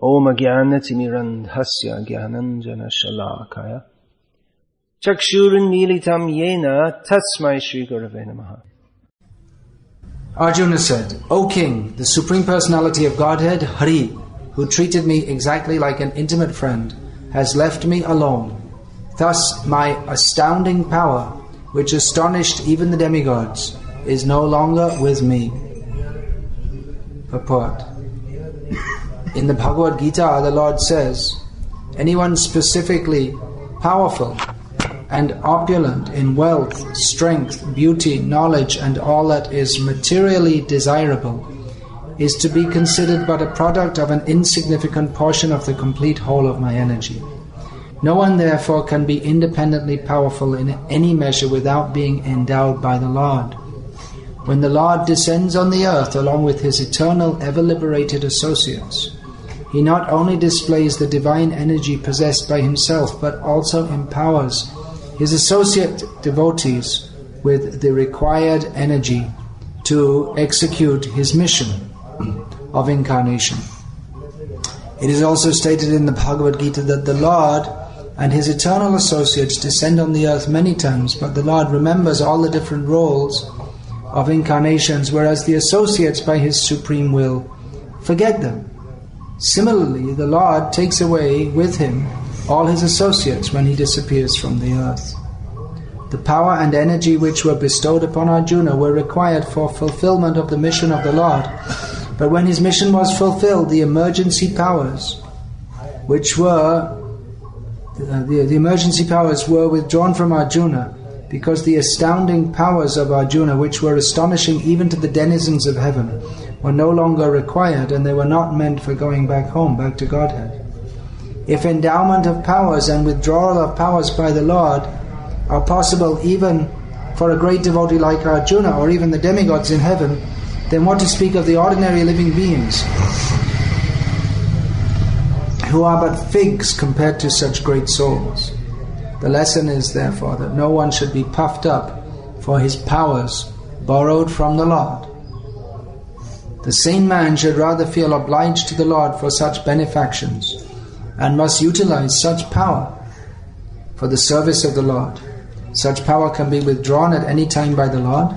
Om Jnanatimirandhasya Jnananjana Shalakaya Chakshurunmilitam Yena Tasmai Shri Gurave Namaha. Arjuna said, O King, the Supreme Personality of Godhead, Hari, who treated me exactly like an intimate friend, has left me alone. Thus my astounding power, which astonished even the demigods, is no longer with me. Purport. In the Bhagavad-gita, the Lord says, anyone specifically powerful and opulent in wealth, strength, beauty, knowledge, and all that is materially desirable is to be considered but a product of an insignificant portion of the complete whole of my energy. No one therefore can be independently powerful in any measure without being endowed by the Lord. When the Lord descends on the earth along with his eternal ever-liberated associates, he not only displays the divine energy possessed by himself, but also empowers his associate devotees with the required energy to execute his mission of incarnation. It is also stated in the Bhagavad-gita that the Lord and his eternal associates descend on the earth many times, but the Lord remembers all the different roles of incarnations, whereas the associates by his supreme will forget them. Similarly, the Lord takes away with him all his associates when he disappears from the earth. The power and energy which were bestowed upon Arjuna were required for fulfillment of the mission of the Lord. But when his mission was fulfilled, the emergency powers which were the emergency powers were withdrawn from Arjuna, because the astounding powers of Arjuna, which were astonishing even to the denizens of heaven, were no longer required, and they were not meant for going back home, back to Godhead. If endowment of powers and withdrawal of powers by the Lord are possible even for a great devotee like Arjuna, or even the demigods in heaven, then what to speak of the ordinary living beings, who are but figs compared to such great souls? The lesson is, therefore, that no one should be puffed up for his powers borrowed from the Lord. The sane man should rather feel obliged to the Lord for such benefactions, and must utilize such power for the service of the Lord. Such power can be withdrawn at any time by the Lord,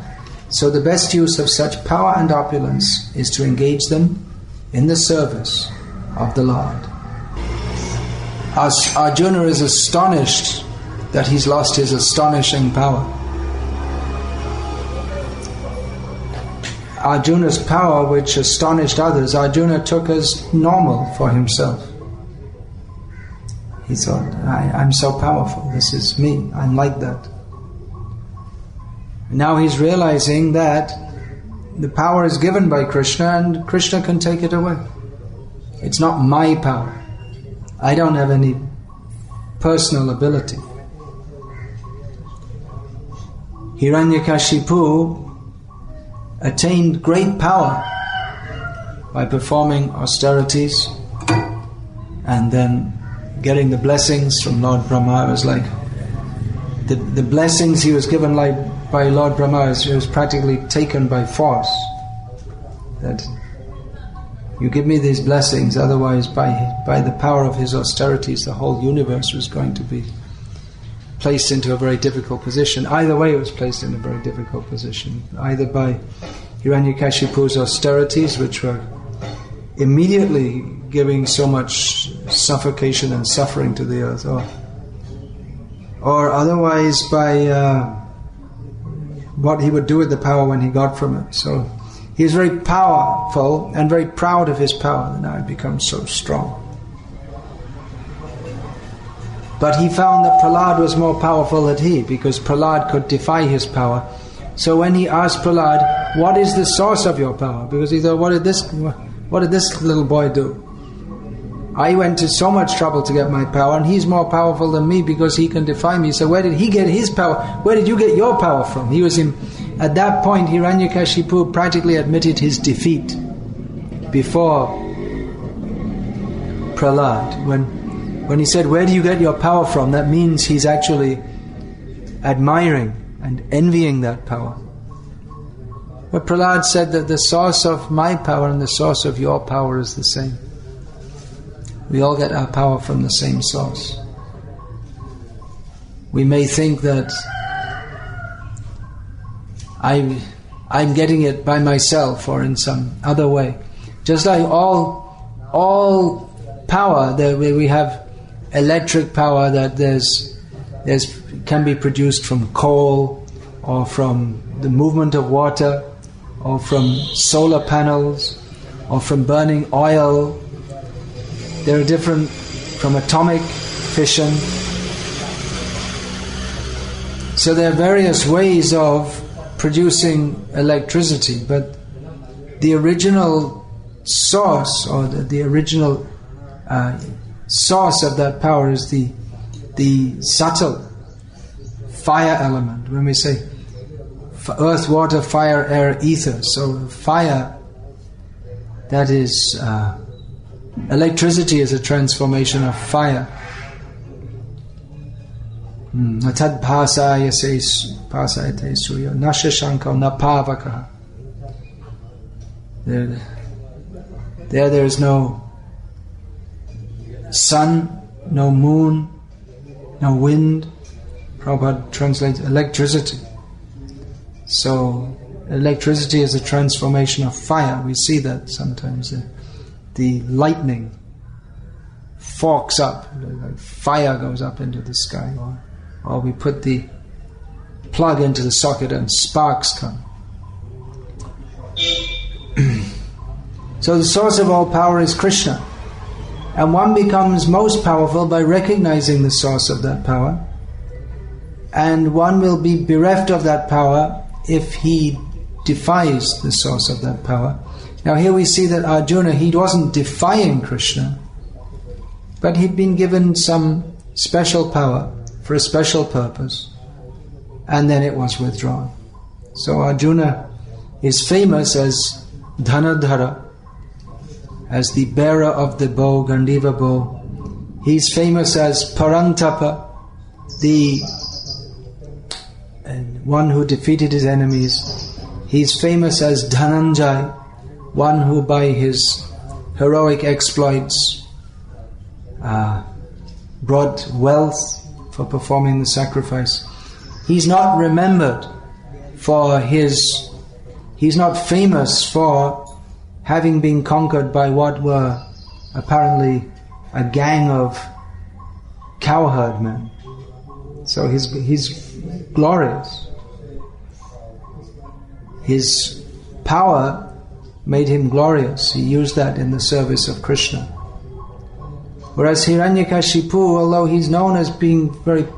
so the best use of such power and opulence is to engage them in the service of the Lord. As Arjuna is astonished that he's lost his astonishing power. Arjuna's power, which astonished others, Arjuna took as normal for himself. He thought, I'm so powerful, this is me, I'm like that. Now he's realizing that the power is given by Krishna, and Krishna can take it away. It's not my power. I don't have any personal ability. Hiranyakashipu attained great power by performing austerities and then getting the blessings from Lord Brahma. It was like the blessings he was given by Lord Brahma was practically taken by force. That you give me these blessings, otherwise by the power of his austerities the whole universe was going to be placed into a very difficult position. Either way it was placed in a very difficult position. Either by Hiranyakashipu's austerities, which were immediately giving so much suffocation and suffering to the earth, or otherwise by what he would do with the power when he got from it. So he is very powerful and very proud of his power, and now it becomes so strong. But he found that Prahlad was more powerful than he, because Prahlad could defy his power. So when he asked Prahlad, what is the source of your power? Because he thought, what did this little boy do? I went to so much trouble to get my power, and he's more powerful than me because he can defy me. So where did he get his power? Where did you get your power from? At that point, Hiranyakashipu practically admitted his defeat before Prahlad. When he said, where do you get your power from? That means he's actually admiring and envying that power. But Prahlad said that the source of my power and the source of your power is the same. We all get our power from the same source. We may think that I'm getting it by myself or in some other way. Just like all power, we have electric power that can be produced from coal or from the movement of water or from solar panels or from burning oil. There are different, from atomic fission. So there are various ways of producing electricity, but the original source, or the original source of that power is the subtle fire element. When we say earth, water, fire, air, ether, so fire, that is electricity is a transformation of fire. Atad bhasaya pasayate surya nashashanko napavakaha. There is no sun, no moon, no wind. Prabhupada translates electricity. So electricity is a transformation of fire. We see that sometimes. The lightning forks up, like fire goes up into the sky, or we put the plug into the socket and sparks come. So the source of all power is Krishna, and one becomes most powerful by recognizing the source of that power, and one will be bereft of that power if he defies the source of that power. Now here we see that Arjuna, he wasn't defying Krishna, but he'd been given some special power for a special purpose, and then it was withdrawn. So Arjuna is famous as Dhanadhara, as the bearer of the bow, Gandiva bow. He's famous as Parantapa, the one who defeated his enemies. He's famous as Dhananjay, one who by his heroic exploits brought wealth for performing the sacrifice. He's not remembered for he's not famous for having been conquered by what were apparently a gang of cowherd men. So he's glorious. His power made him glorious. He used that in the service of Krishna. Whereas Hiranyakashipu, although he's known as being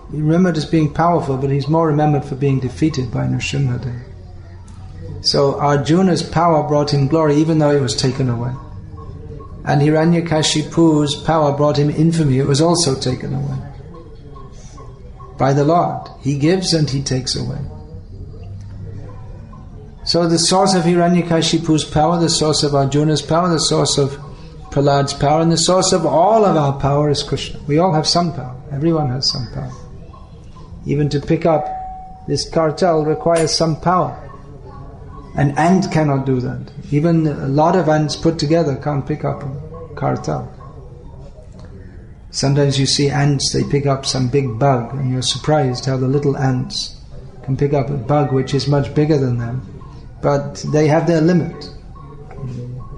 remembered as being powerful, but he's more remembered for being defeated by Nrsimhadev. So Arjuna's power brought him glory even though it was taken away. And Hiranyakashipu's power brought him infamy. It was also taken away by the Lord. He gives and he takes away. So the source of Hiranyakashipu's power, the source of Arjuna's power, the source of Prahlad's power, and the source of all of our power is Krishna. We all have some power. Everyone has some power. Even to pick up this cartel requires some power. An ant cannot do that. Even a lot of ants put together can't pick up a cartel. Sometimes you see ants, they pick up some big bug, and you're surprised how the little ants can pick up a bug which is much bigger than them. But they have their limit.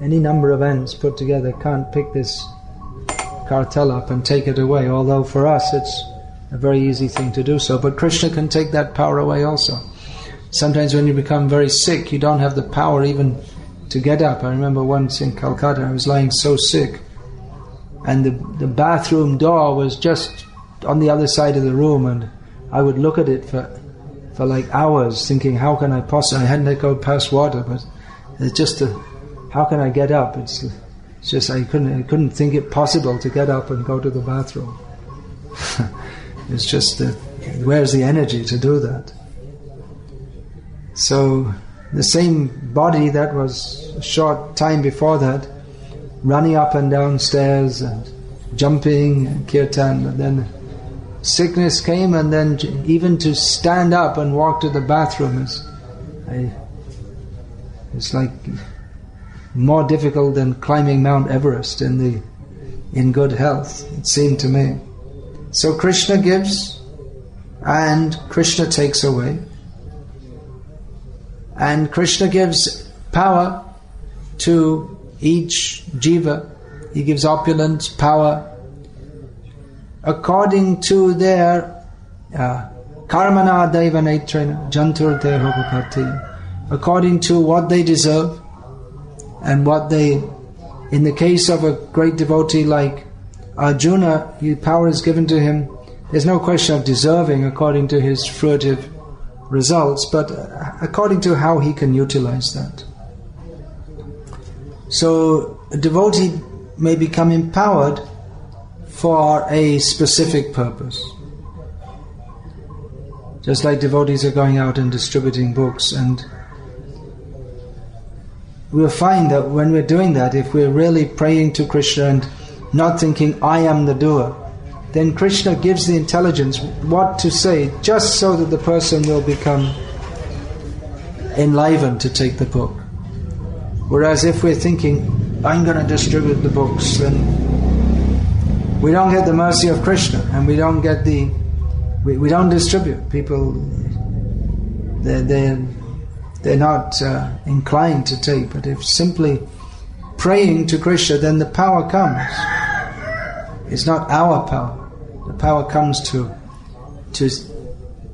Any number of ants put together can't pick this cartel up and take it away, although for us it's a very easy thing to do so. But Krishna can take that power away also. Sometimes when you become very sick, you don't have the power even to get up. I remember once in Calcutta, I was lying so sick, and the bathroom door was just on the other side of the room, and I would look at it for like hours, thinking, how can I possibly? I hadn't let go past water, but it's just how can I get up? It's just I couldn't think it possible to get up and go to the bathroom. It's just where's the energy to do that? So the same body that was a short time before that, running up and down stairs and jumping and kirtan, but then sickness came, and then even to stand up and walk to the bathroom it's like more difficult than climbing Mount Everest in in good health, it seemed to me. So Krishna gives and Krishna takes away. And Krishna gives power to each jiva. He gives opulence, power, according to their karmana deva netrena jantur deho bhakati, according to what they deserve and what they, in the case of a great devotee like Arjuna, power is given to him. There's no question of deserving according to his fruitive results, but according to how he can utilize that. So a devotee may become empowered for a specific purpose. Just like devotees are going out and distributing books, and we'll find that when we're doing that, if we're really praying to Krishna and not thinking, I am the doer, then Krishna gives the intelligence what to say, just so that the person will become enlivened to take the book. Whereas if we're thinking, I'm going to distribute the books, then we don't get the mercy of Krishna, and we don't get we don't distribute. People, they're not inclined to take. But if simply praying to Krishna, then the power comes. It's not our power. The power comes to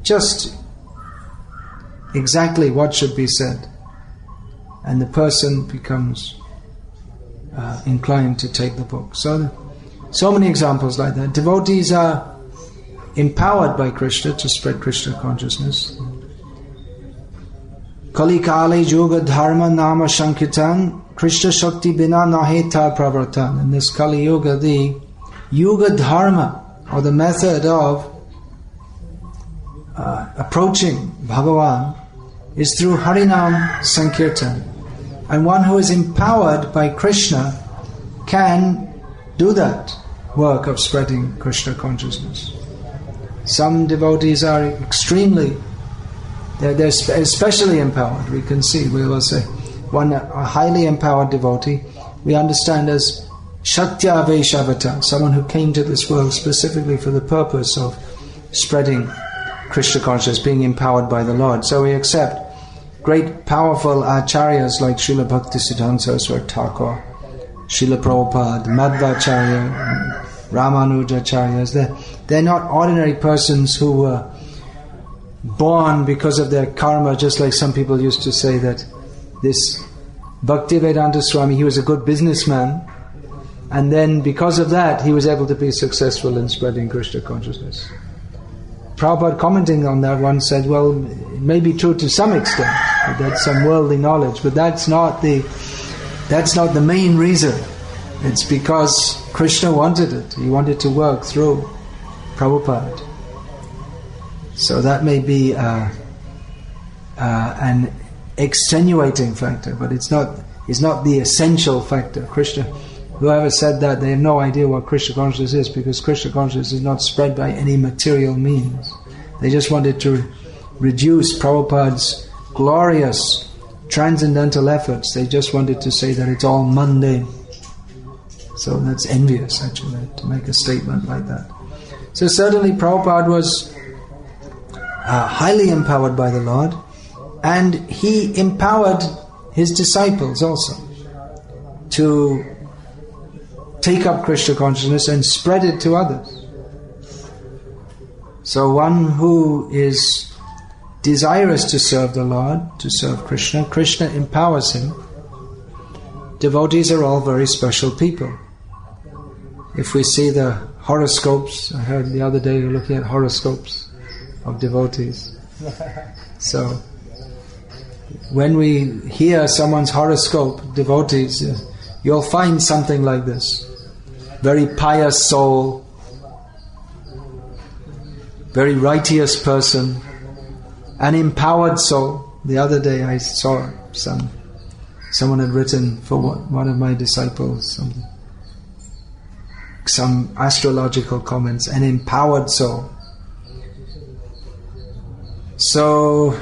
just exactly what should be said, and the person becomes inclined to take the book. So many examples like that. Devotees are empowered by Krishna to spread Krishna consciousness. Kali Kali Yoga Dharma Nama Sankirtan Krishna Shakti Bina Naheta Pravartan. In this Kali Yuga, the Yuga Dharma, or the method of approaching Bhagavan, is through Harinam Sankirtan. And one who is empowered by Krishna can do that work of spreading Krishna consciousness. Some devotees are they're especially empowered. We can see, we will say, a highly empowered devotee, we understand as Shaktya Vaishavata, someone who came to this world specifically for the purpose of spreading Krishna consciousness, being empowered by the Lord. So we accept great powerful acharyas like Srila Bhaktisiddhanta Saraswati Thakur, Srila Prabhupada, Madhvacharya, Ramanujacharyas. They're not ordinary persons who were born because of their karma, just like some people used to say that this Bhaktivedanta Swami, he was a good businessman, and then because of that he was able to be successful in spreading Krishna consciousness. Prabhupada, commenting on that, once said, well, it may be true to some extent, that's some worldly knowledge, but that's not the main reason. It's because Krishna wanted it. He wanted to work through Prabhupada. So that may be an extenuating factor, but it's not the essential factor. Krishna, whoever said that, they have no idea what Krishna consciousness is, because Krishna consciousness is not spread by any material means. They just wanted to reduce Prabhupada's glorious transcendental efforts. They just wanted to say that it's all mundane. So that's envious, actually, to make a statement like that. So certainly Prabhupada was highly empowered by the Lord, and he empowered his disciples also to take up Krishna consciousness and spread it to others. So one who is desirous to serve the Lord, to serve Krishna, Krishna empowers him. Devotees are all very special people. If we see the horoscopes, I heard the other day we were looking at horoscopes of devotees. So when we hear someone's horoscope, devotees, you'll find something like this. Very pious soul, very righteous person, an empowered soul. The other day I saw someone had written for one of my disciples some astrological comments, an empowered soul. So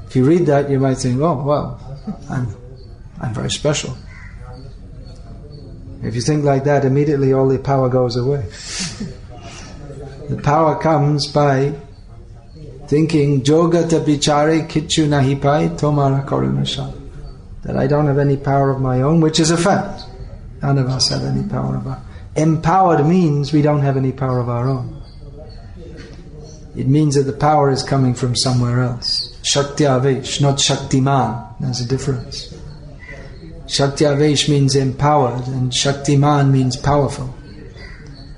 if you read that, you might think, oh well, I'm very special. If you think like that, immediately all the power goes away. The power comes by thinking, Jogata bichare kichu nahi pai tomara karunasha. That I don't have any power of my own, which is a fact. None of us have any power of our own. Empowered means we don't have any power of our own. It means that the power is coming from somewhere else. Shaktyavesh, not Shaktiman. There's a difference. Shaktyavesh means empowered, and Shaktiman means powerful.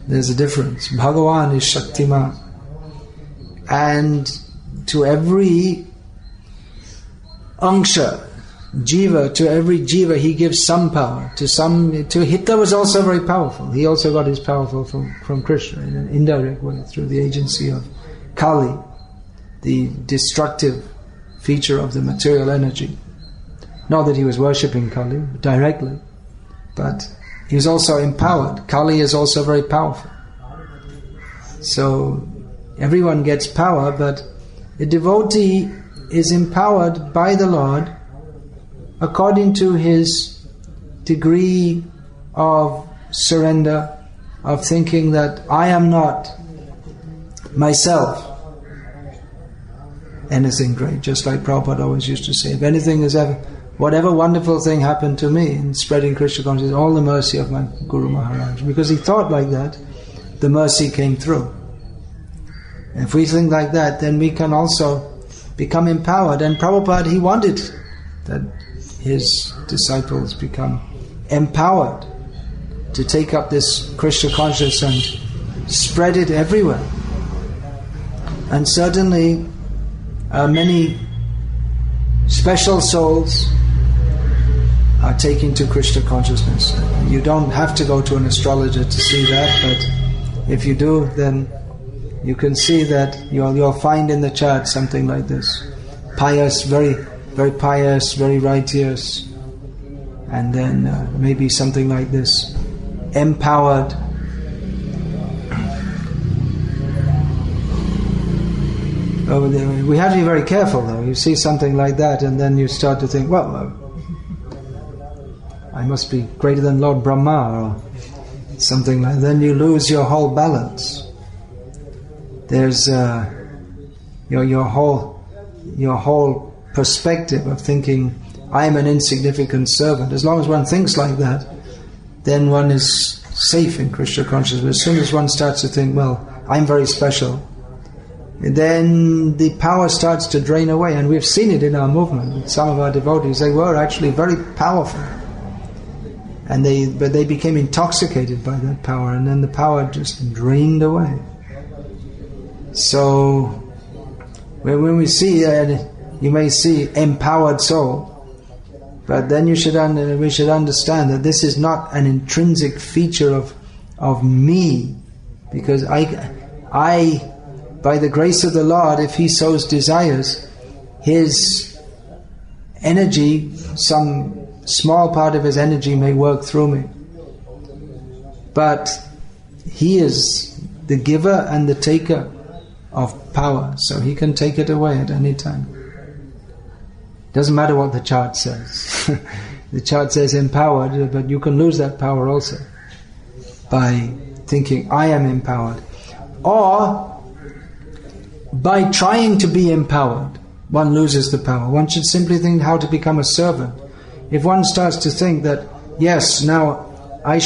There's a difference. Bhagavan is Shaktiman. And to every angsha, jiva, to every jiva, he gives some power. To Hitler was also very powerful. He also got his power from Krishna in an indirect way through the agency of Kali, the destructive feature of the material energy. Not that he was worshipping Kali directly, but he was also empowered. Kali is also very powerful. So everyone gets power, but the devotee is empowered by the Lord according to his degree of surrender, of thinking that I am not myself anything great. Just like Prabhupada always used to say, if anything has ever, whatever wonderful thing happened to me in spreading Krishna consciousness, all the mercy of my Guru Maharaj. Because he thought like that, the mercy came through. And if we think like that, then we can also become empowered. And Prabhupada, he wanted that his disciples become empowered to take up this Krishna consciousness and spread it everywhere. And certainly many special souls are taking to Krishna consciousness. You don't have to go to an astrologer to see that, but if you do, then you can see that you'll find in the chart something like this. Pious, very, very pious, very righteous. And then maybe something like this. Empowered. We have to be very careful though. You see something like that and then you start to think, well, I must be greater than Lord Brahma or something like that. Then you lose your whole balance. There's your whole perspective of thinking, I am an insignificant servant. As long as one thinks like that, then one is safe in Krishna consciousness. As soon as one starts to think, well, I'm very special, then the power starts to drain away. And we've seen it in our movement. Some of our devotees, they were actually very powerful. But they became intoxicated by that power, and then the power just drained away. So, when we see, you may see empowered soul, but then we should understand that this is not an intrinsic feature of me, because I, by the grace of the Lord, if He so desires, His energy, some small part of His energy may work through me. But He is the giver and the taker of power, so He can take it away at any time. Doesn't matter what the chart says. The chart says empowered, but you can lose that power also by thinking, I am empowered. Or by trying to be empowered, one loses the power. One should simply think how to become a servant. If one starts to think that, yes, now my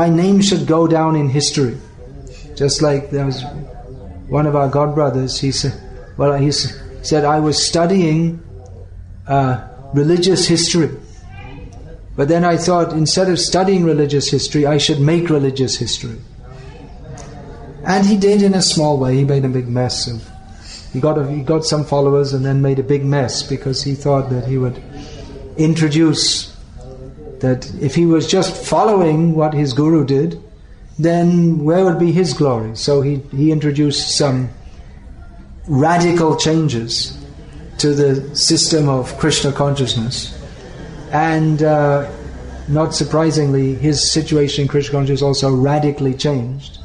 name should go down in history. Just like there was one of our godbrothers, he said, I was studying religious history. But then I thought, instead of studying religious history, I should make religious history. And he did in a small way. He made a big mess of. He got some followers and then made a big mess because he thought that he would introduce that if he was just following what his guru did, then where would be his glory? So he introduced some radical changes to the system of Krishna consciousness. And not surprisingly, his situation in Krishna consciousness also radically changed.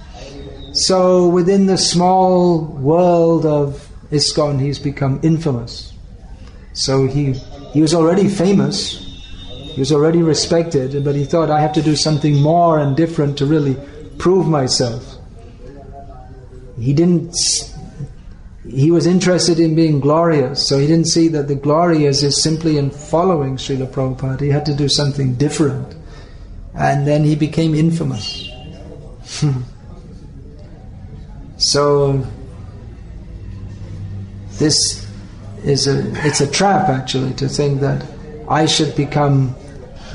So within the small world of ISKCON, he's become infamous. So he was already famous, He was already respected, but he thought, I have to do something more and different to really prove myself. He was interested in being glorious, so he didn't see that the glory is simply in following Srila Prabhupada. He had to do something different. And then he became infamous. So this is it's a trap actually, to think that I should become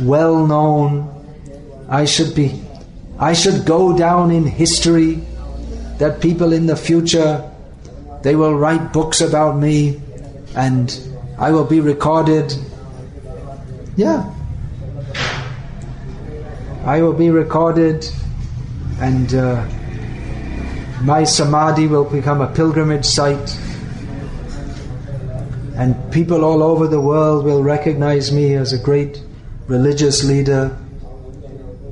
well known, I should go down in history, that people in the future, they will write books about me and I will be recorded. Yeah. I will be recorded and my samadhi will become a pilgrimage site and people all over the world will recognize me as a great religious leader.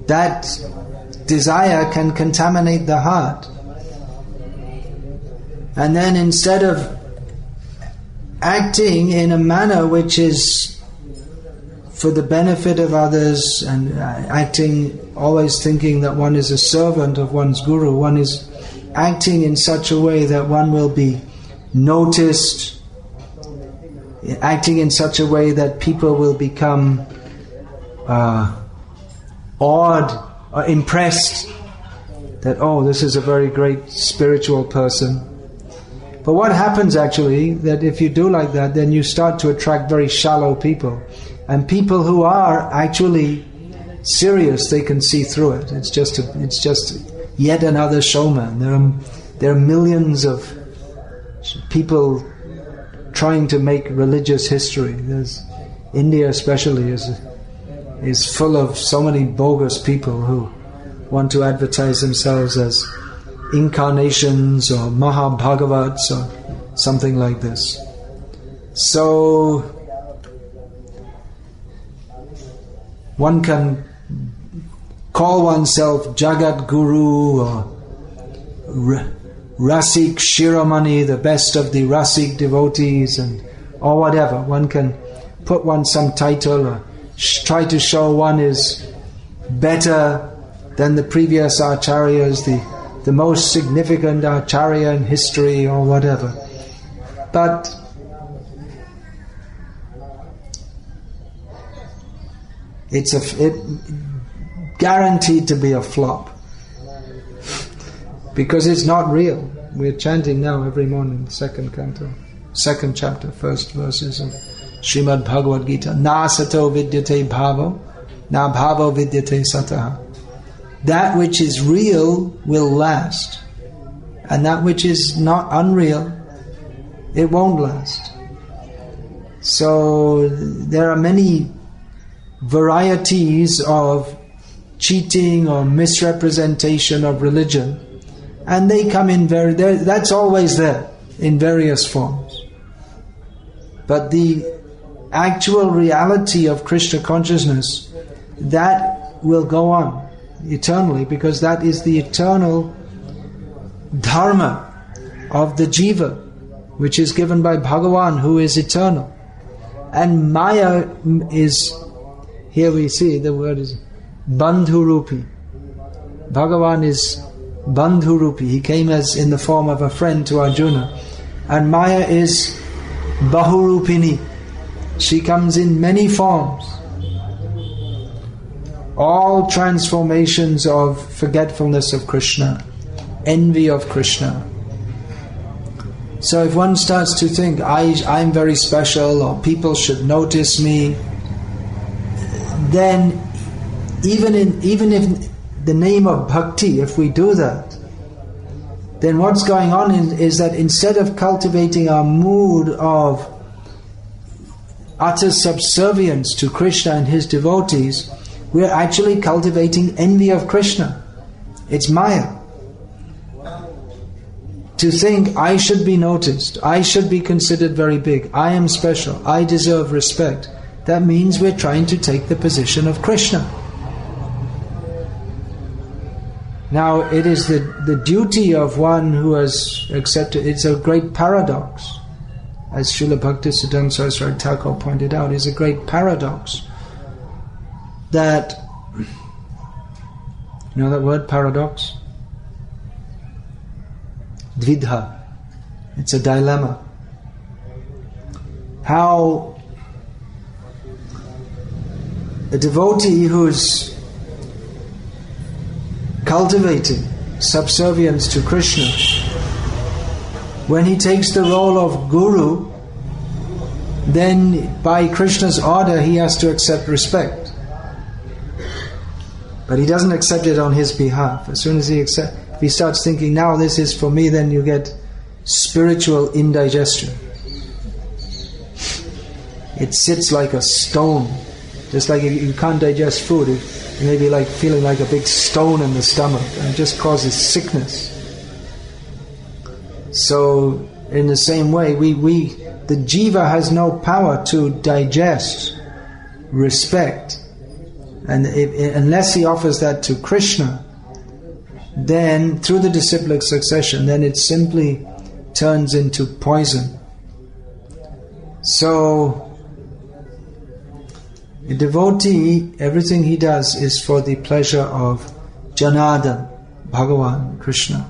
That desire can contaminate the heart. And then instead of acting in a manner which is for the benefit of others and acting, always thinking that one is a servant of one's guru, one is acting in such a way that one will be noticed, acting in such a way that people will become awed or impressed that, oh, this is a very great spiritual person. But what happens actually, that if you do like that, then you start to attract very shallow people. And people who are actually serious, they can see through it. It's just yet another showman. There are millions of people trying to make religious history. India especially is full of so many bogus people who want to advertise themselves as incarnations or Mahabhagavats or something like this. So one can call oneself Jagat Guru or Rasik Shiromani, the best of the Rasik devotees, or whatever. One can put some title or try to show one is better than the previous acharyas, the most significant acharya in history or whatever. But it's guaranteed to be a flop. Because it's not real. We're chanting now every morning, second canto, second chapter, first verses of Srimad Bhagavad-gita. Na sato vidyate bhavo, na bhavo vidyate sataha. That which is real will last. And that which is not unreal, it won't last. So there are many varieties of cheating or misrepresentation of religion, and they come in that's always there in various forms. But the actual reality of Krishna consciousness, that will go on eternally, because that is the eternal dharma of the jiva, which is given by Bhagavan, who is eternal. And Maya is, here we see the word is Bandhurupi. Bhagavan is Bandhurupi. He came as in the form of a friend to Arjuna. And Maya is Bahurupini. She comes in many forms. All transformations of forgetfulness of Krishna, envy of Krishna. So if one starts to think, I'm very special, or people should notice me, then even if the name of bhakti, if we do that, then what's going on is that instead of cultivating our mood of utter subservience to Krishna and his devotees, we're actually cultivating envy of Krishna. It's Maya. To think, I should be noticed, I should be considered very big, I am special, I deserve respect. That means we're trying to take the position of Krishna. Now, it is the duty of one who has accepted, it's a great paradox. As Srila Bhaktisiddhanta Saraswati Thakur pointed out, it's a great paradox. that, you know that word, paradox? Dvidha. It's a dilemma. How a devotee who's cultivating subservience to Krishna, when he takes the role of guru, then by Krishna's order he has to accept respect. But he doesn't accept it on his behalf. As soon as if he starts thinking, now this is for me, then you get spiritual indigestion. It sits like a stone. Just like you can't digest food, it may be like feeling like a big stone in the stomach, and it just causes sickness. So, in the same way, the jiva has no power to digest respect, and unless he offers that to Krishna, then through the disciplic succession, then it simply turns into poison. So, a devotee, everything he does is for the pleasure of Janardhan, Bhagavan, Krishna.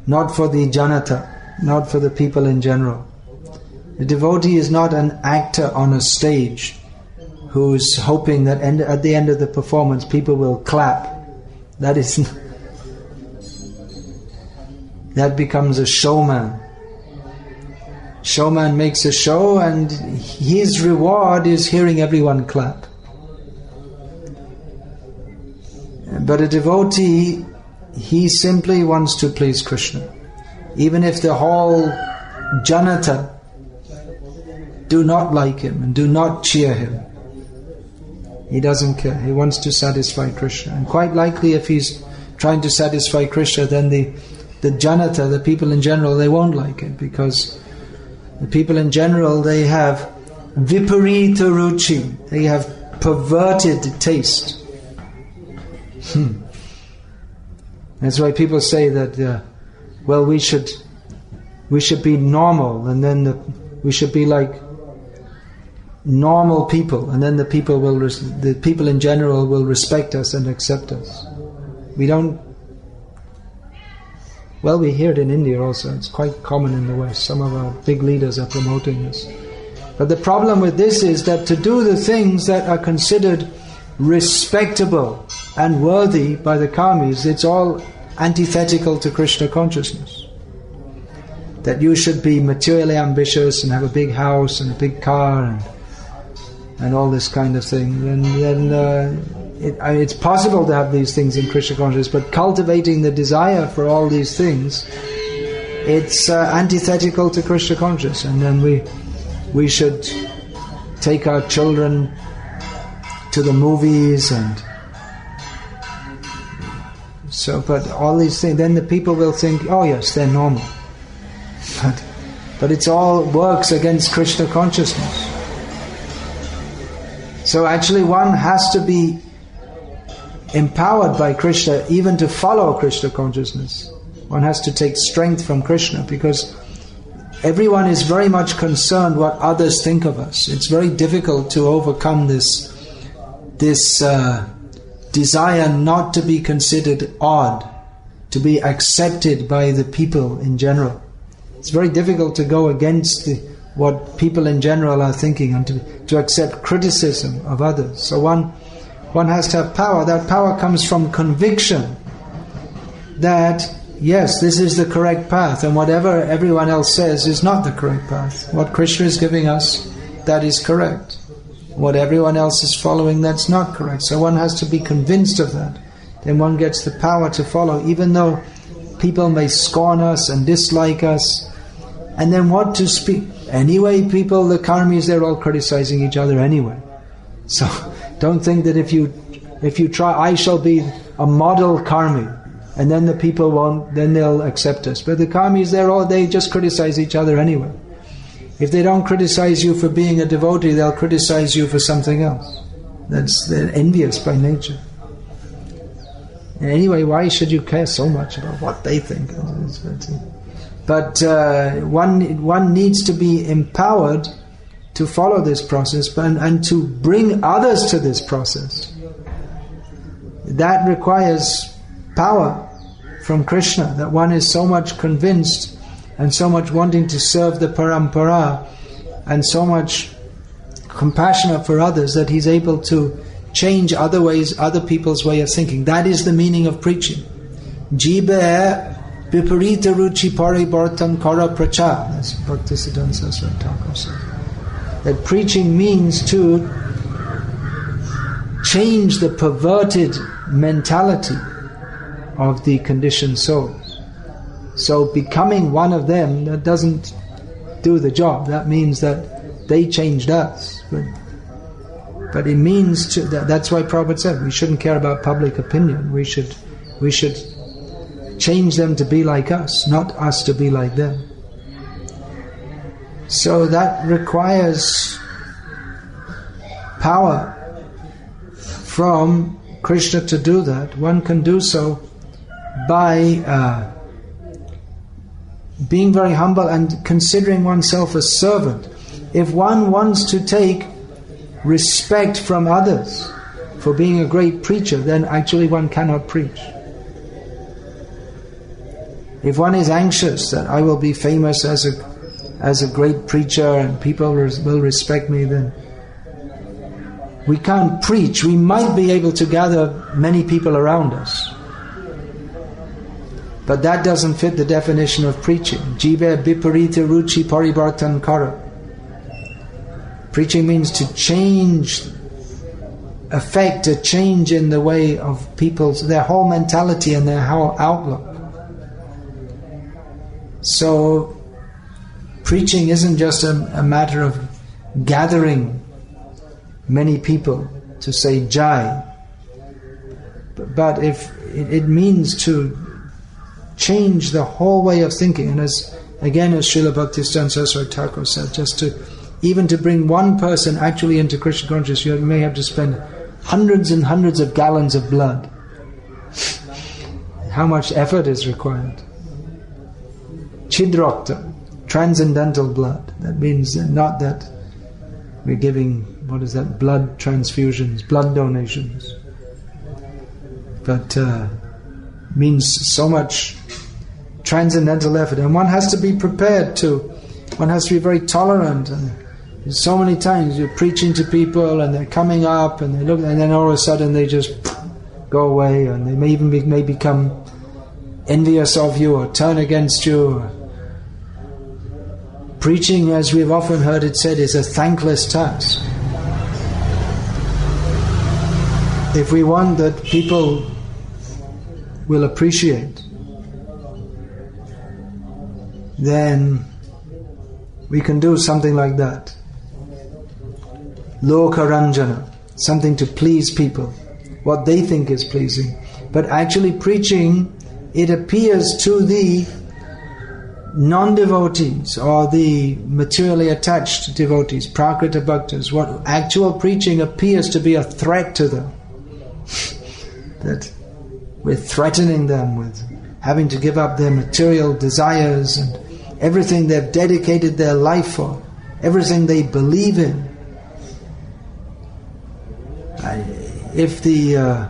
Not for the Janata, not for the people in general. A devotee is not an actor on a stage who is hoping that at the end of the performance people will clap. That becomes a showman. Showman makes a show and his reward is hearing everyone clap. But a devotee, he simply wants to please Krishna. Even if the whole Janata do not like him and do not cheer him, he doesn't care. He wants to satisfy Krishna. And quite likely if he's trying to satisfy Krishna, then the Janata, the people in general, they won't like it, because the people in general, they have viparita ruchi. They have perverted taste. That's why people say that, well, we should be normal, and then we should be like normal people, and then the people in general will respect us and accept us. We don't. Well, we hear it in India also. It's quite common in the West. Some of our big leaders are promoting this. But the problem with this is that to do the things that are considered respectable and worthy by the karmis, it's all antithetical to Krishna consciousness. That you should be materially ambitious and have a big house and a big car and all this kind of thing. It's possible to have these things in Krishna consciousness, but cultivating the desire for all these things, it's antithetical to Krishna consciousness. And then we should take our children to the movies and so. But all these things, then the people will think, oh yes, they're normal. But it's all works against Krishna consciousness. So actually, one has to be empowered by Krishna even to follow Krishna consciousness. One has to take strength from Krishna, because everyone is very much concerned what others think of us. It's very difficult to overcome this desire not to be considered odd, to be accepted by the people in general. It's very difficult to go against what people in general are thinking and to accept criticism of others. So one has to have power. That power comes from conviction that, yes, this is the correct path, and whatever everyone else says is not the correct path. What Krishna is giving us, that is correct. What everyone else is following, that's not correct. So one has to be convinced of that. Then one gets the power to follow, even though people may scorn us and dislike us. And then what to speak? Anyway, people, the karmis, they're all criticizing each other anyway. So don't think that if you try, I shall be a model karmi, and then the people won't, then they'll accept us. But the karmis, they just criticize each other anyway. If they don't criticize you for being a devotee, they'll criticize you for something else. They're envious by nature. And anyway, why should you care so much about what they think? But one needs to be empowered to follow this process and to bring others to this process. That requires power from Krishna, that one is so much convinced and so much wanting to serve the parampara and so much compassionate for others that he's able to change other people's way of thinking. That is the meaning of preaching. Jibe viparita ruchi parivartan kara pracha. That's Bhakti Saraswati Thakur said. That preaching means to change the perverted mentality of the conditioned souls. So becoming one of them, that doesn't do the job. That means that they changed us. But it means to, that's why Prabhupada said we shouldn't care about public opinion. We should change them to be like us, not us to be like them. So that requires power from Krishna to do that. One can do so by being very humble and considering oneself a servant. If one wants to take respect from others for being a great preacher, then actually one cannot preach. If one is anxious that I will be famous as a great preacher and people will respect me, then we can't preach. We might be able to gather many people around us, but that doesn't fit the definition of preaching. Jive viparita ruchi parivartan kara. Preaching means to change, affect a change in the way of people's, their whole mentality and their whole outlook. So preaching isn't just a matter of gathering many people to say Jai, but if it means to change the whole way of thinking. And as Srila Bhaktisiddhanta Saraswati Thakur said, just to even to bring one person actually into Krishna consciousness, you may have to spend hundreds and hundreds of gallons of blood. How much effort is required? Chidrakta, transcendental blood. That means not that we're giving, blood transfusions, blood donations. But means so much transcendental effort. And one has to be prepared one has to be very tolerant. And so many times you're preaching to people and they're coming up and they look, and then all of a sudden they just go away, and they may become envious of you or turn against you. Preaching, as we've often heard it said, is a thankless task. If we want that people will appreciate, then we can do something like that. Lokaranjana, something to please people, what they think is pleasing. But actually preaching, it appears to the non-devotees or the materially attached devotees, prakrita bhaktas, what actual preaching appears to be a threat to them. That we're threatening them with having to give up their material desires and everything they've dedicated their life for, everything they believe in. If the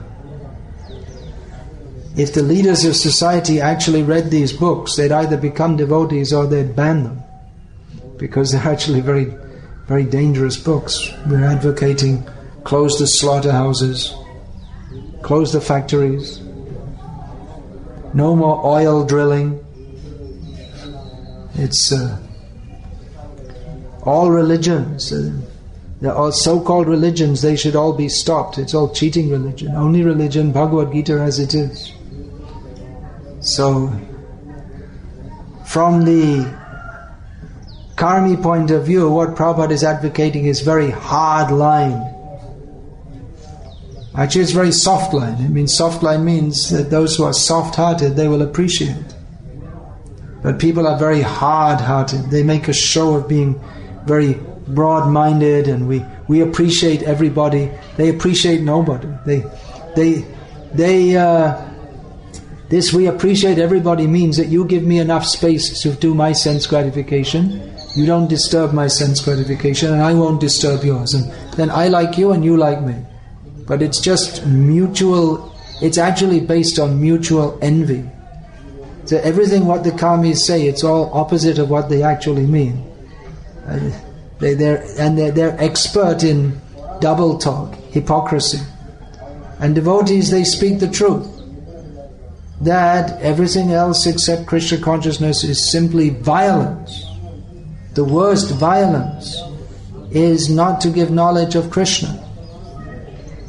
leaders of society actually read these books, they'd either become devotees or they'd ban them, because they're actually very, very dangerous books. We're advocating close the slaughterhouses, close the factories, no more oil drilling. It's all religions, all so-called religions, they should all be stopped. It's all cheating religion. Only religion, Bhagavad-gita as it is. So, from the karmi point of view, what Prabhupada is advocating is very hard line. Actually, it's very soft line. I mean, soft line means that those who are soft-hearted, they will appreciate. But people are very hard-hearted. They make a show of being very broad-minded, and we appreciate everybody. They appreciate nobody. This we appreciate everybody means that you give me enough space to do my sense gratification, You don't disturb my sense gratification and I won't disturb yours. And then I like you and you like me. But it's just mutual, it's actually based on mutual envy. So everything what the karmis say, it's all opposite of what they actually mean. They're expert in double talk, hypocrisy. And devotees, they speak the truth. That everything else except Krishna consciousness is simply violence. The worst violence is not to give knowledge of Krishna.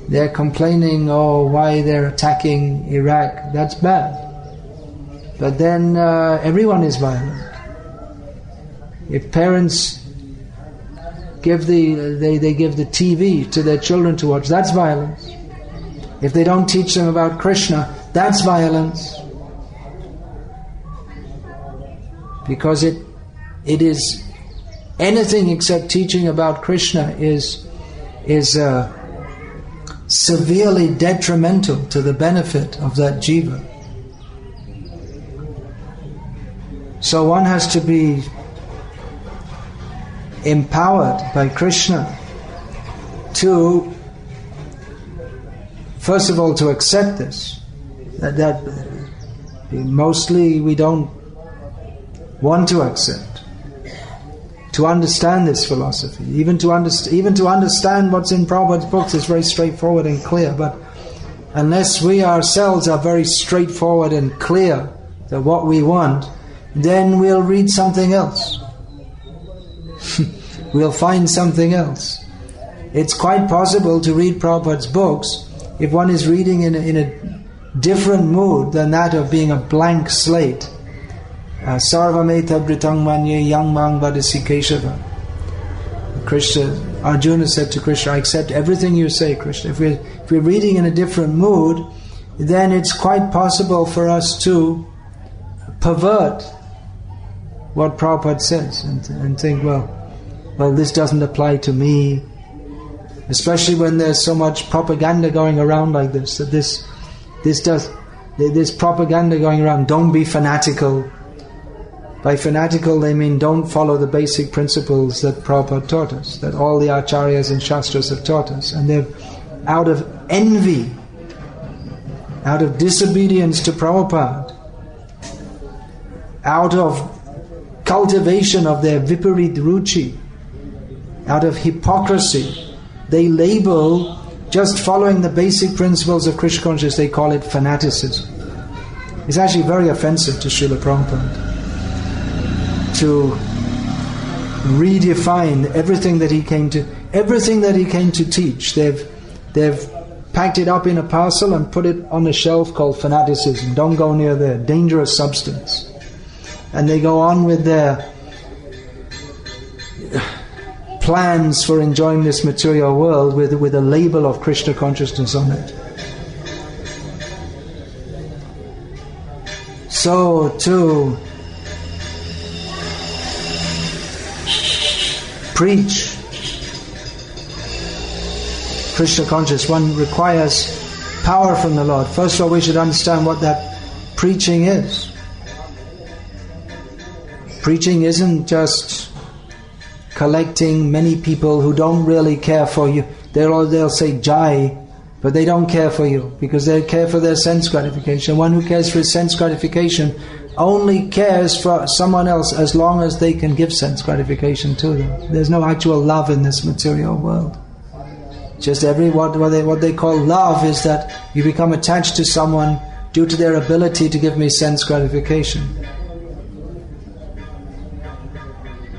They're complaining, why they're attacking Iraq. That's bad. But then everyone is violent. If parents give they give the TV to their children to watch, that's violence. If they don't teach them about Krishna, that's violence. Because it is anything except teaching about Krishna is severely detrimental to the benefit of that jiva. So one has to be empowered by Krishna to, first of all, to accept this. That mostly we don't want to accept. To understand this philosophy, even to understand what's in Prabhupada's books is very straightforward and clear. But unless we ourselves are very straightforward and clear that what we want, then we'll read something else. We'll find something else. It's quite possible to read Prabhupada's books if one is reading in a different mood than that of being a blank slate. Sarvameta Britang Manye Yang Mang Vadasi Keshava. Arjuna said to Krishna, I accept everything you say, Krishna. If we're reading in a different mood, then it's quite possible for us to pervert what Prabhupada says and think, well, this doesn't apply to me. Especially when there's so much propaganda going around like this, that this propaganda going around, don't be fanatical. By fanatical they mean don't follow the basic principles that Prabhupada taught us, that all the acharyas and shastras have taught us. And they're out of envy, out of disobedience to Prabhupada, out of cultivation of their viparit ruchi, out of hypocrisy, they label just following the basic principles of Krishna consciousness, they call it fanaticism. It's actually very offensive to Srila Prabhupada to redefine everything that he came to teach. They've packed it up in a parcel and put it on a shelf called fanaticism. Don't go near there, dangerous substance. And they go on with their plans for enjoying this material world with a label of Krishna consciousness on it. So to preach Krishna consciousness, one requires power from the Lord. First of all, we should understand what that preaching is. Preaching isn't just collecting many people who don't really care for you. They'll say Jai, but they don't care for you because they care for their sense gratification. One who cares for his sense gratification only cares for someone else as long as they can give sense gratification to them. There's no actual love in this material world. Just what they call love is that you become attached to someone due to their ability to give me sense gratification.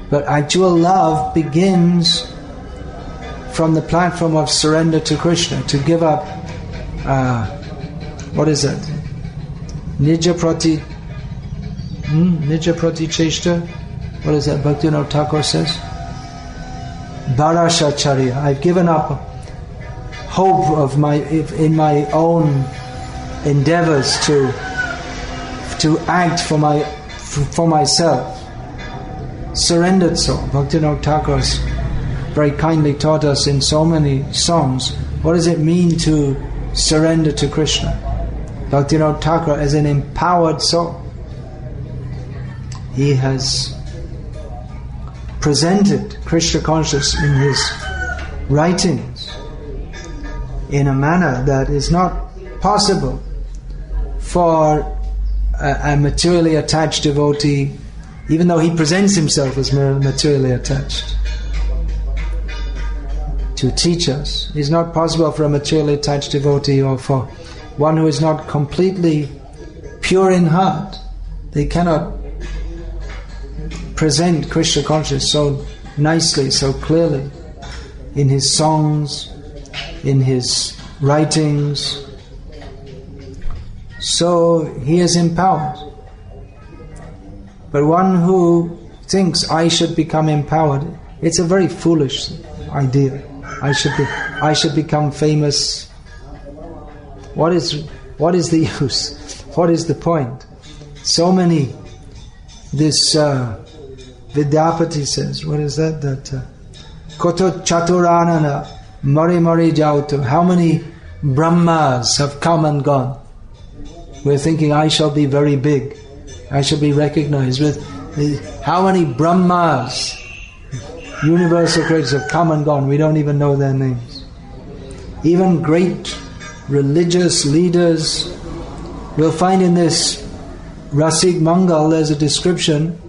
But actual love begins from the platform of surrender to Krishna, to give up, Nija Prati Cheshta? What is that Bhaktivinoda Thakur says? Bharashacharya. I've given up hope in my own endeavors to act for myself. Surrendered soul. Bhaktivinoda Thakur very kindly taught us in so many songs, what does it mean to surrender to Krishna? Bhaktivinoda Thakur as an empowered soul. He has presented Krishna consciousness in his writings in a manner that is not possible for a materially attached devotee, even though he presents himself as materially attached, to teach us. It's not possible for a materially attached devotee or for one who is not completely pure in heart. They cannot present Krishna consciousness so nicely, so clearly in his songs, in his writings. So he is empowered. But one who thinks I should become empowered, it's a very foolish idea. I should become famous. What is the use? What is the point? So many. This Vidyapati says, what is that? That Koto Chaturanana Mari Mari Jautu. How many Brahmas have come and gone? We're thinking, I shall be very big. I shall be recognized. How many Brahmas, universal creators, have come and gone? We don't even know their names. Even great religious leaders, we'll find in this Rasik Mangal, there's a description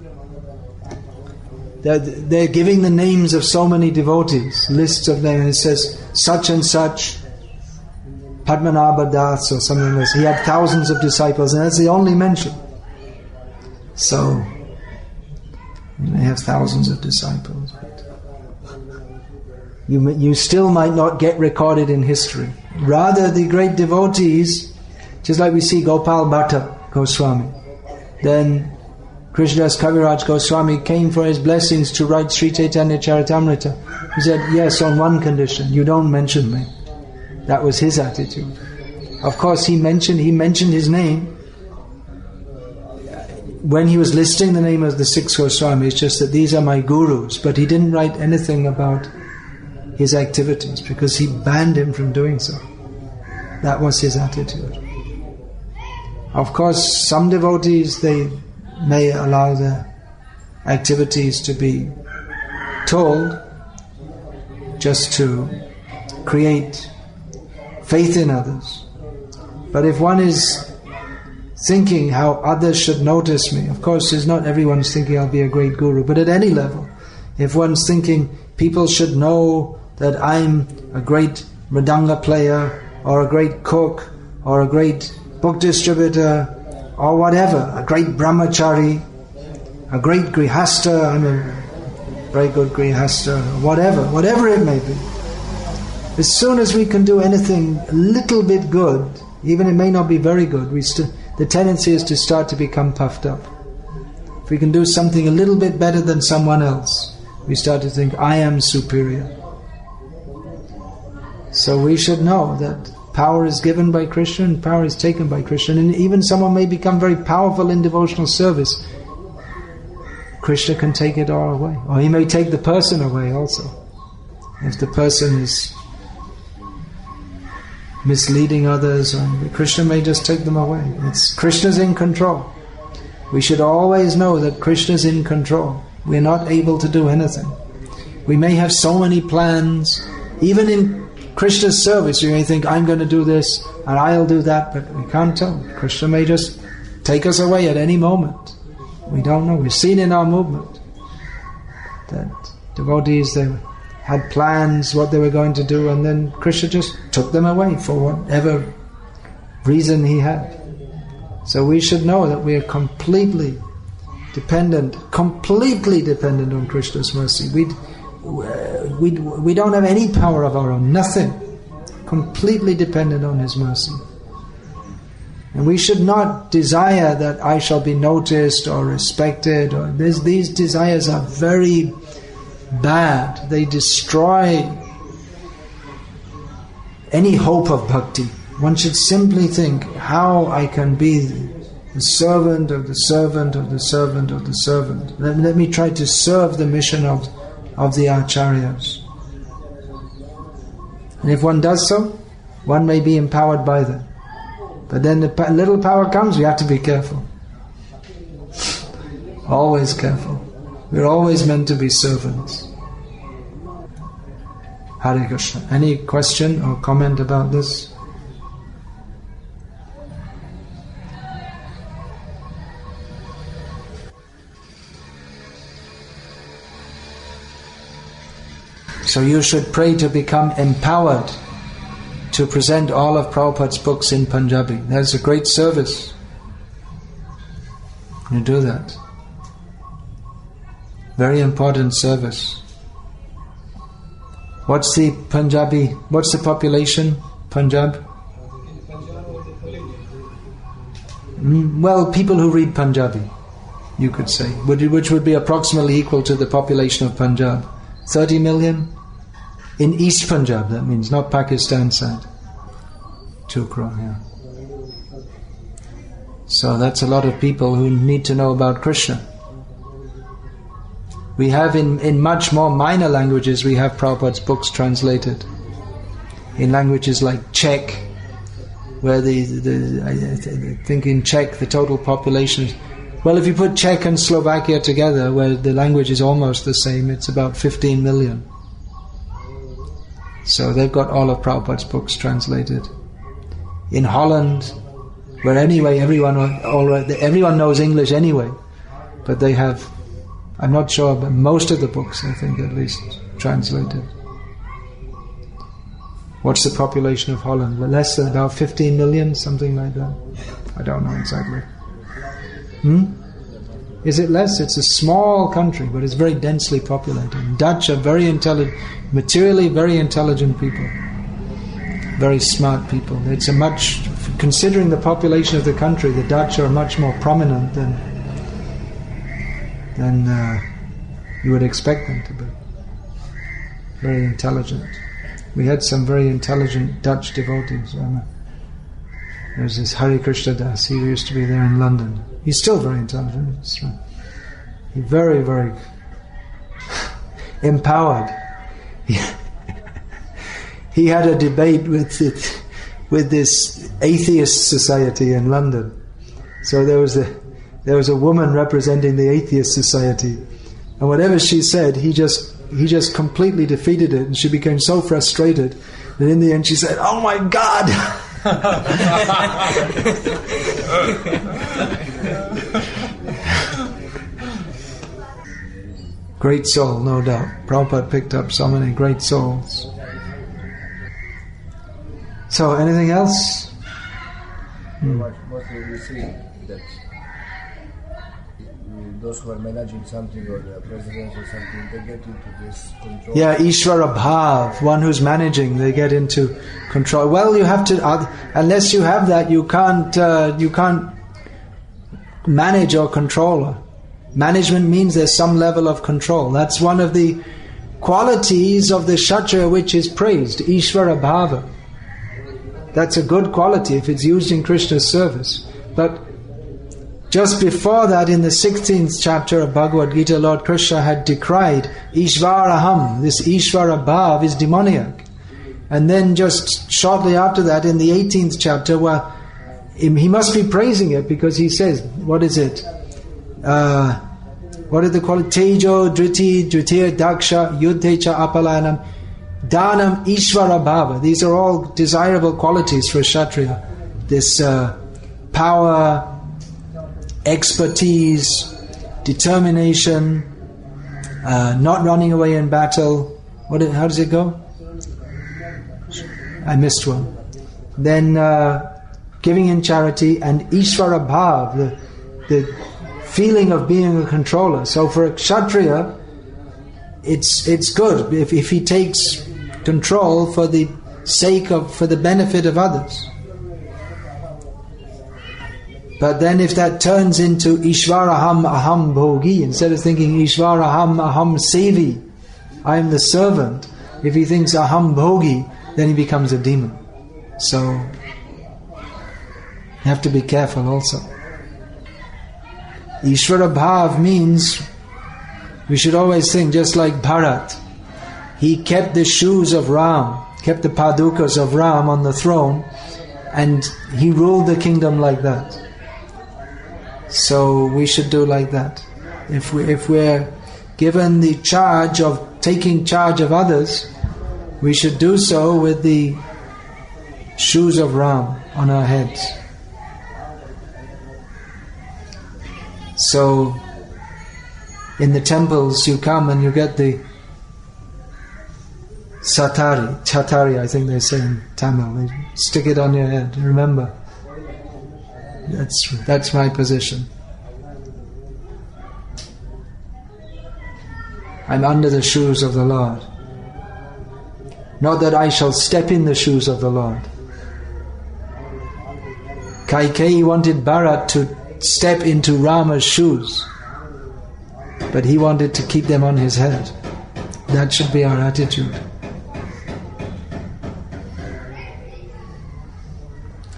that they're giving the names of so many devotees, lists of names. It says, such and such, Padmanabha Das or something like this. He had thousands of disciples, and that's the only mention. So, you may have thousands of disciples, but you still might not get recorded in history. Rather, the great devotees, just like we see Gopal Bhatta Goswami, then Krishnadas Kaviraj Goswami came for his blessings to write Sri Chaitanya Charitamrita. He said, yes, on one condition, you don't mention me. That was his attitude. Of course, he mentioned his name when he was listing the name of the 6 Goswamis, just that these are my gurus, but he didn't write anything about his activities because he banned him from doing so. That was his attitude. Of course, some devotees, they may allow their activities to be told just to create faith in others. But if one is thinking how others should notice me, of course, it's not everyone's thinking I'll be a great guru, but at any level, if one's thinking people should know that I'm a great mridanga player, or a great cook, or a great book distributor, or whatever, a great brahmachari, a great grihasta, I'm a very good grihasta, whatever it may be. As soon as we can do anything a little bit good, even it may not be very good, the tendency is to start to become puffed up. If we can do something a little bit better than someone else, we start to think, I am superior. So we should know that power is given by Krishna and power is taken by Krishna. And even someone may become very powerful in devotional service. Krishna can take it all away. Or he may take the person away also. If the person is misleading others, Krishna may just take them away. Krishna's in control. We should always know that Krishna's in control. We're not able to do anything. We may have so many plans, even in Krishna's service, you may think, I'm going to do this and I'll do that, but we can't tell. Krishna may just take us away at any moment. We don't know. We've seen in our movement that devotees, they had plans, what they were going to do, and then Krishna just took them away for whatever reason he had. So we should know that we are completely dependent on Krishna's mercy. We don't have any power of our own, nothing. Completely dependent on His mercy. And we should not desire that I shall be noticed or respected. These desires are very bad. They destroy any hope of bhakti. One should simply think how I can be the servant of the servant of the servant of the servant. Let me try to serve the mission of the acharyas. And if one does so, one may be empowered by them. But then the little power comes, we have to be careful. Always careful. We're always meant to be servants. Hare Krishna. Any question or comment about this? So you should pray to become empowered to present all of Prabhupada's books in Punjabi. That's a great service. You do that. Very important service. What's the population? Punjab? Well, people who read Punjabi, you could say, which would be approximately equal to the population of Punjab. 30 million? In East Punjab, that means, not Pakistan side. 2 crore, yeah. So that's a lot of people who need to know about Krishna. We have in much more minor languages, we have Prabhupada's books translated. In languages like Czech, where I think in Czech the total population is, well, if you put Czech and Slovakia together, where the language is almost the same, it's about 15 million. So they've got all of Prabhupada's books translated. In Holland, where anyway everyone knows English anyway, but they have, I'm not sure, but most of the books, I think at least, translated. What's the population of Holland? Less than about 15 million, something like that. I don't know exactly. Is it less? It's a small country, but it's very densely populated. Dutch are very intelligent, materially very intelligent people. Very smart people. It's considering the population of the country, the Dutch are much more prominent than you would expect them to be. Very intelligent. We had some very intelligent Dutch devotees. There's this Hare Krishna Das, he used to be there in London. He's still very intelligent. He's very, very empowered. He had a debate with this atheist society in London. So there was a woman representing the atheist society, and whatever she said, he just completely defeated it, and she became so frustrated that in the end she said, "Oh my God!" Great soul, no doubt. Prabhupada picked up so many great souls. So, anything else? What do you see that those who are managing something, or the presidents or something, they get into this control? Yeah, Ishvara Bhav, one who's managing, they get into control. Well, you have to, unless you have that, you can't manage or control. Management means there's some level of control. That's one of the qualities of the Kshatriya which is praised, Ishvara Bhava. That's a good quality if it's used in Krishna's service. But just before that, in the 16th chapter of Bhagavad-gita, Lord Krishna had decried Ishvaraham. This Ishvara Bhav is demoniac. And then just shortly after that, in the 18th chapter, well, he must be praising it, because he says, what is it? What did they call it? Tejo, Driti, Dritiya, Daksha, Yuddhecha, Apalanam, Dhanam, Ishvara Bhava. These are all desirable qualities for a Kshatriya. This power, expertise, determination, not running away in battle. How does it go? I missed one. Then giving in charity, and Ishvara Bhav, the feeling of being a controller. So for a Kshatriya, it's good if he takes control for the benefit of others. But then if that turns into Ishvaraham Aham Bhogi, instead of thinking Ishvaraham Aham Sevi, I am the servant, if he thinks Aham Bhogi, then he becomes a demon. So you have to be careful also. Ishvara Bhav means, we should always think, just like Bharat, he kept the shoes of Ram, kept the padukas of Ram on the throne, and he ruled the kingdom like that. So we should do like that. If we're given the charge of taking charge of others, we should do so with the shoes of Ram on our heads. So, in the temples you come and you get the chatari, I think they say in Tamil. They stick it on your head. Remember, that's my position. I'm under the shoes of the Lord. Not that I shall step in the shoes of the Lord. Kaikeyi wanted Bharat to step into Rama's shoes, but he wanted to keep them on his head. That should be our attitude.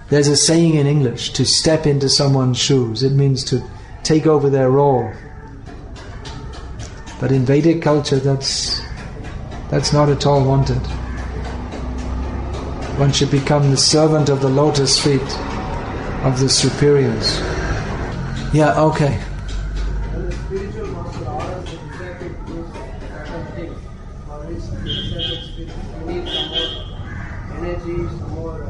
There's a saying in English, to step into someone's shoes. It means to take over their role. But in Vedic culture, that's not at all wanted. One should become the servant of the lotus feet of the superiors. Yeah, okay. The spiritual master orders the disciple to do certain things for which the disciple needs some more energy, some more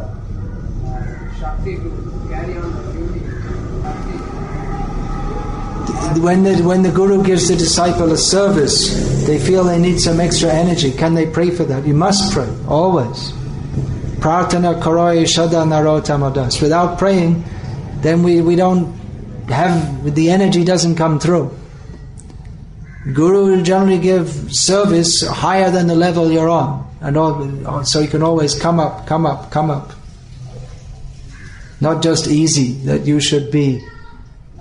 Shakti to carry on the duty. When the Guru gives the disciple a service, they feel they need some extra energy. Can they pray for that? You must pray, always. Prarthana karoi shada narotamadas. Without praying, then we don't have, the energy doesn't come through. Guru will generally give service higher than the level you're on, and so you can always come up. Not just easy, that you should be,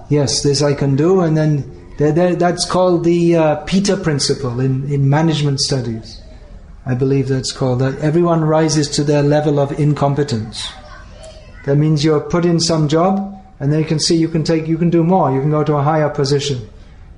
yes, this I can do, and then that's called the Pita principle in management studies. I believe that's called that. Everyone rises to their level of incompetence. That means you're put in some job, and then you can see you can do more. You can go to a higher position.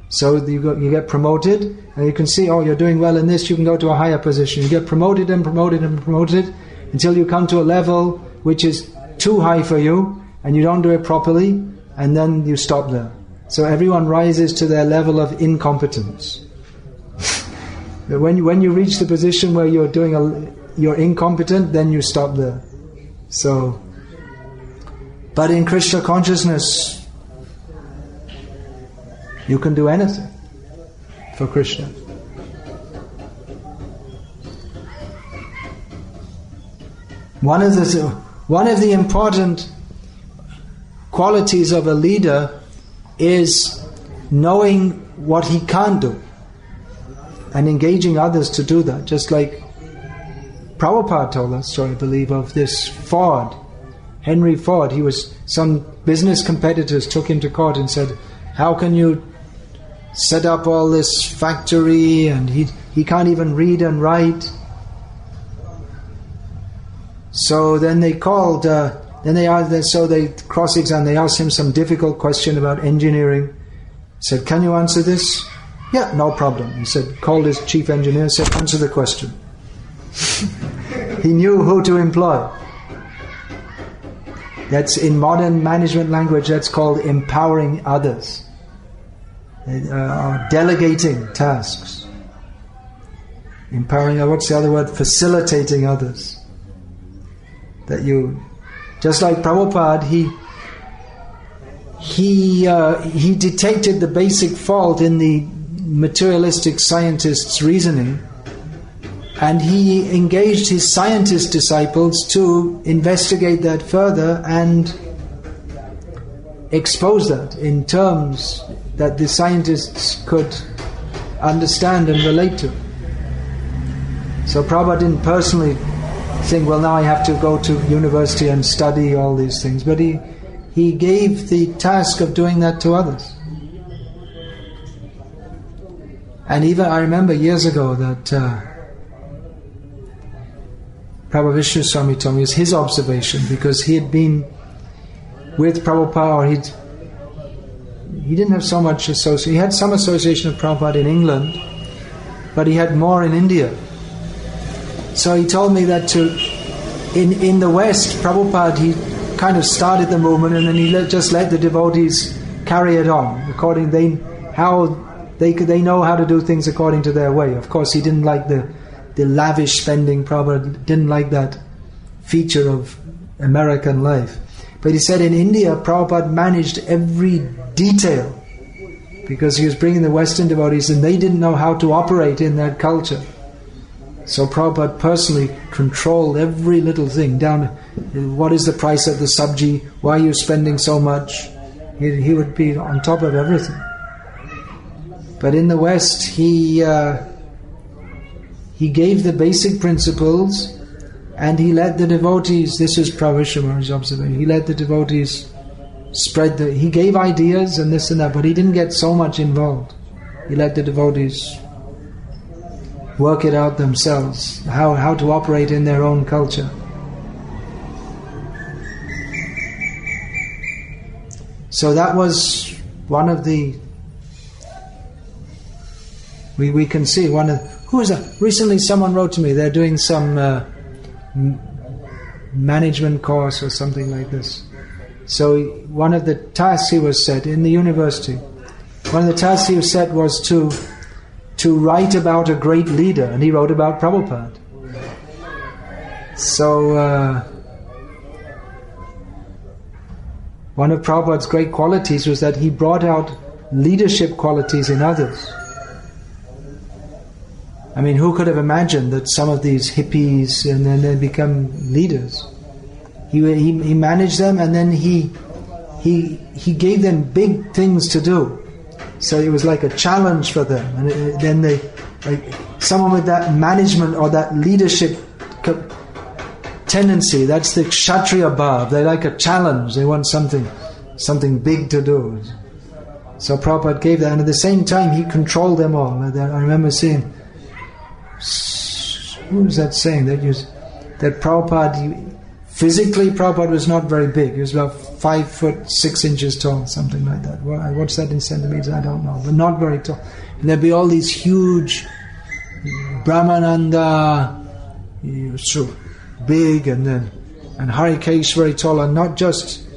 So you get promoted, and you can see, oh, you're doing well in this. You can go to a higher position. You get promoted and promoted and promoted until you come to a level which is too high for you, and you don't do it properly, and then you stop there. So everyone rises to their level of incompetence. When you reach the position where you're incompetent, then you stop there. So, but in Krishna consciousness, you can do anything for Krishna. One of the important qualities of a leader is knowing what he can't do and engaging others to do that. Just like Prabhupada told us story, I believe, of this Ford, Henry Ford. Some business competitors took him to court and said, how can you set up all this factory, and he can't even read and write. So then they called, they cross-examined, they asked him some difficult question about engineering. He said, can you answer this? Yeah, no problem. He said, called his chief engineer and said, answer the question. He knew who to employ. That's in modern management language, that's called empowering others. Delegating tasks. Empowering, what's the other word? Facilitating others. That you, just like Prabhupada, he detected the basic fault in the materialistic scientist's reasoning, and he engaged his scientist disciples to investigate that further and expose that in terms that the scientists could understand and relate to. So Prabhupada didn't personally think, well, now I have to go to university and study all these things, but he gave the task of doing that to others. And even I remember years ago that Prabhupada Swami told me, it was his observation, because he had been with Prabhupada, or he didn't have so much association. He had some association with Prabhupada in England, but he had more in India. So he told me that in the West, Prabhupada, he kind of started the movement, and then he just let the devotees carry it on, according how They know how to do things according to their way. Of course, he didn't like the lavish spending. Prabhupada didn't like that feature of American life. But he said in India, Prabhupada managed every detail because he was bringing the Western devotees and they didn't know how to operate in that culture. So Prabhupada personally controlled every little thing, down to what is the price of the sabji, why are you spending so much. He would be on top of everything. But in the West, he gave the basic principles and he let the devotees, this is Prabhupada observation, he let the devotees spread he gave ideas and this and that, but he didn't get so much involved. He let the devotees work it out themselves, how to operate in their own culture. So that was one of the, we can see one of, who is that? Recently someone wrote to me, they're doing some management course or something like this. So one of the tasks he was set in the university, one of the tasks he was set was to write about a great leader, and he wrote about Prabhupada. So one of Prabhupada's great qualities was that he brought out leadership qualities in others. I mean, who could have imagined that some of these hippies and then they become leaders? He managed them, and then he gave them big things to do. So it was like a challenge for them, and then they, like someone with that management or that leadership tendency, that's the Kshatriya bhav. They like a challenge. They want something big to do. So Prabhupada gave that, and at the same time he controlled them all. I remember seeing, who was that saying that Prabhupada, physically Prabhupada was not very big. He was about 5'6" tall, something like that. What's that in centimeters? I don't know, but not very tall. And there'd be all these huge Brahmananda, so big, and Harikesh very tall, and not just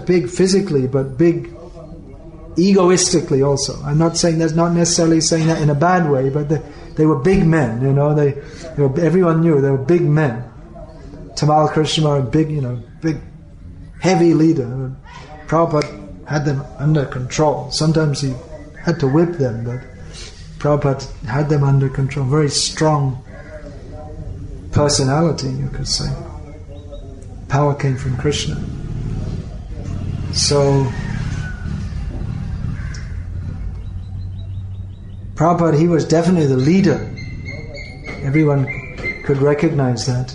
big physically, but big egoistically also. I'm not saying that's not necessarily saying that in a bad way, but they were big men. They were, everyone knew they were big men. Tamal Krishna, a big, big, heavy leader. Prabhupada had them under control. Sometimes he had to whip them, but Prabhupada had them under control. Very strong personality, you could say. Power came from Krishna. So Prabhupada, he was definitely the leader. Everyone could recognize that.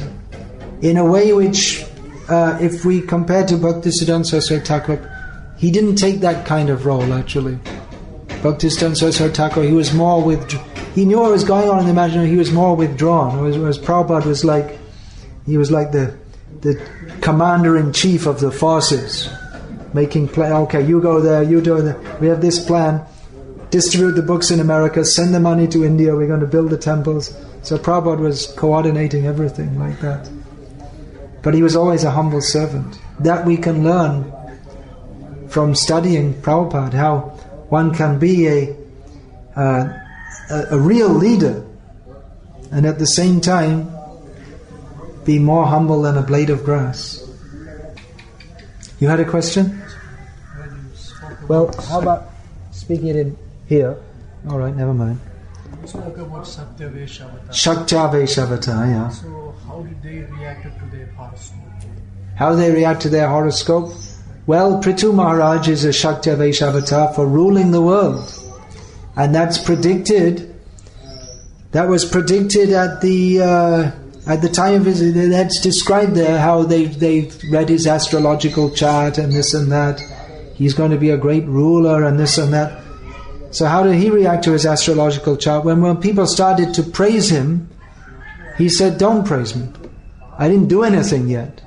In a way which, if we compare to Bhaktisiddhanta Saraswati Thakur, he didn't take that kind of role actually. Bhaktisiddhanta Saraswati Thakur, he was more he knew what was going on in the imagination, he was more withdrawn. Whereas Prabhupada was like the commander-in-chief of the forces, making plan, okay, you go there, you do there, we have this plan, distribute the books in America, send the money to India, we're going to build the temples. So Prabhupada was coordinating everything like that. But he was always a humble servant. That we can learn from studying Prabhupada, how one can be a real leader and at the same time be more humble than a blade of grass. You had a question? Well, how about speaking it in here? Alright, never mind. You spoke about Satyaveshavata. Satyaveshavata, yeah. So how did they react to their horoscope? How they react to their horoscope? Well, Prithu Maharaj is a Satyaveshavata for ruling the world. And that was predicted at the time of his, that's described there, how they read his astrological chart and this and that. He's going to be a great ruler and this and that. So how did he react to his astrological chart? When people started to praise him, he said, don't praise me. I didn't do anything yet.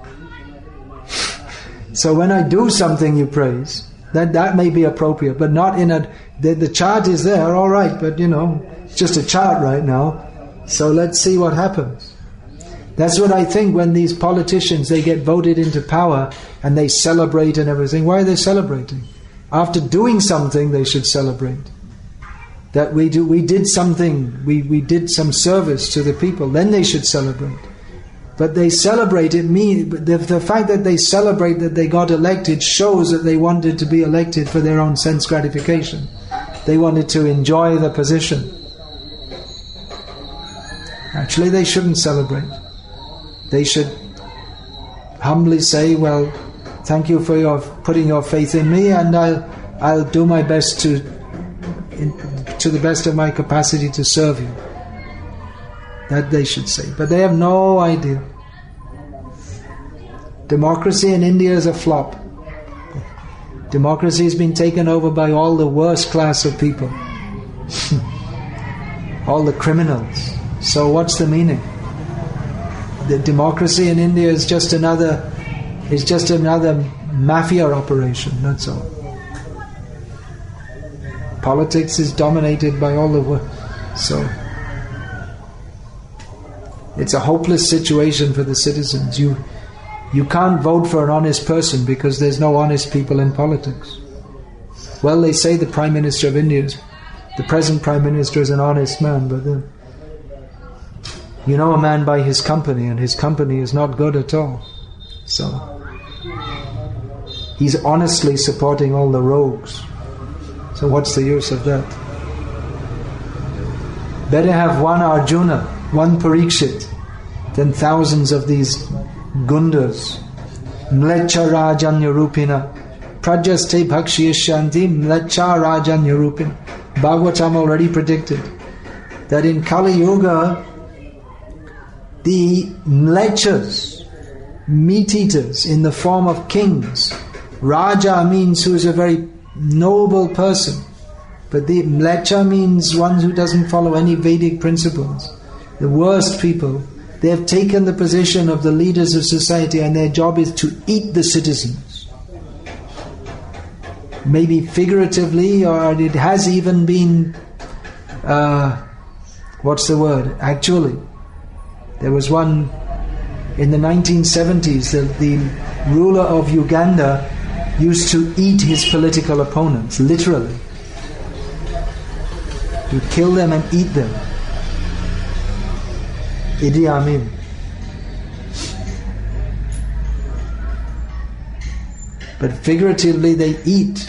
So when I do something you praise, that may be appropriate, but not in the chart is there, all right, but it's just a chart right now. So let's see what happens. That's what I think when these politicians, they get voted into power and they celebrate and everything. Why are they celebrating? After doing something, they should celebrate. that we did something, we did some service to the people, then they should celebrate. But they celebrate, the fact that they celebrate that they got elected shows that they wanted to be elected for their own sense gratification. They wanted to enjoy the position. Actually, they shouldn't celebrate. They should humbly say, well, thank you for putting your faith in me, and I'll do my best to the best of my capacity to serve you. That they should say. But they have no idea. Democracy in India is a flop. Democracy has been taken over by all the worst class of people. All the criminals. So what's the meaning? The democracy in India is just another mafia operation, that's all. Politics is dominated by all the world. So it's a hopeless situation for the citizens. You can't vote for an honest person because there's no honest people in politics. Well, they say the Prime Minister of India, the present Prime Minister, is an honest man, but then you know a man by his company, and his company is not good at all. So he's honestly supporting all the rogues. So what's the use of that? Better have one Arjuna, one Parikshit, than thousands of these gundas. Mlecha Rajanya Rupina Prajaste Bhakshiyashanti Mlecha Rajanya Rupina. Bhagavatam already predicted that in Kali Yuga the mlechas, meat eaters in the form of kings. Raja means who is a very noble person, but the mlecha means one who doesn't follow any Vedic principles. The worst people, they have taken the position of the leaders of society, and their job is to eat the citizens. Maybe figuratively, or it has even been, actually. There was one in the 1970s, the ruler of Uganda used to eat his political opponents, literally. He would kill them and eat them. Idi Amin. But figuratively they eat.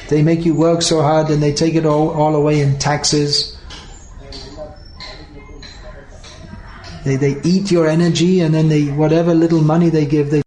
They make you work so hard and they take it all away in taxes. They eat your energy, and then whatever little money they give, they